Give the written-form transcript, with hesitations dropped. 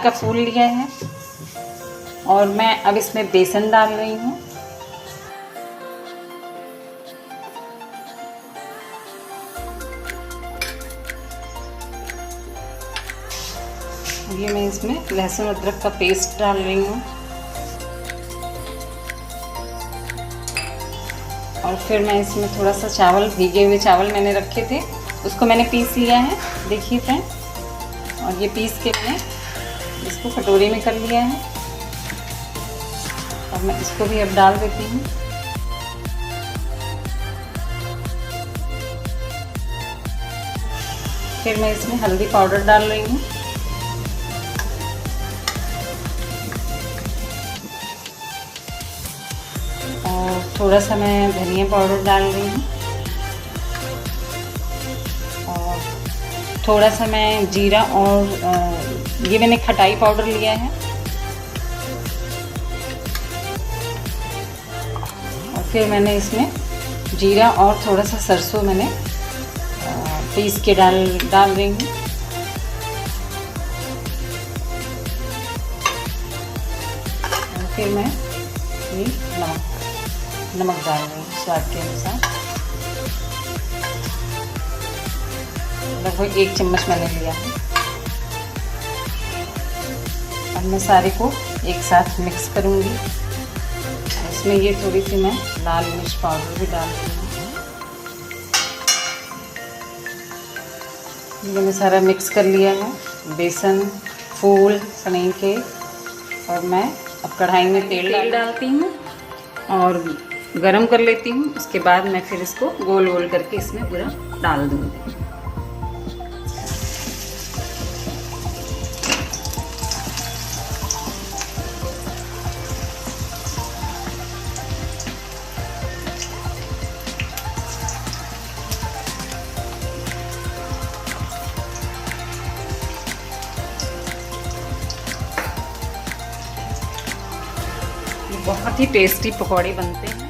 का फूल लिया है और मैं अब इसमें बेसन डाल रही हूँ। ये मैं इसमें लहसुन अदरक का पेस्ट डाल रही हूँ और फिर मैं इसमें थोड़ा सा चावल, भीगे हुए चावल मैंने रखे थे, उसको मैंने पीस लिया है, देखिए फ्रेंड। और ये पीस के मैंने इसको कटोरी में कर लिया है और मैं इसको भी अब डाल देती हूँ। फिर मैं इसमें हल्दी पाउडर डाल रही हूँ और थोड़ा सा मैं धनिया पाउडर डाल रही हूँ और थोड़ा सा मैं जीरा और ये मैंने खटाई पाउडर लिया है और फिर मैंने इसमें जीरा और थोड़ा सा सरसों मैंने पीस के डाल रही हूँ। और फिर मैं ये नमक डाल रही हूँ स्वाद के अनुसार, लगभग 1 चम्मच मैंने लिया है। अब मैं सारे को एक साथ मिक्स करूँगी। इसमें ये थोड़ी सी मैं लाल मिर्च पाउडर भी डाल रही हूँ। ये मैंने सारा मिक्स कर लिया है, बेसन, फूल सनई के। और मैं अब कढ़ाई में तेल डालती हूँ और गरम कर लेती हूँ। उसके बाद मैं फिर इसको गोल गोल करके इसमें पूरा डाल दूँगी। बहुत ही टेस्टी पकौड़े बनते हैं।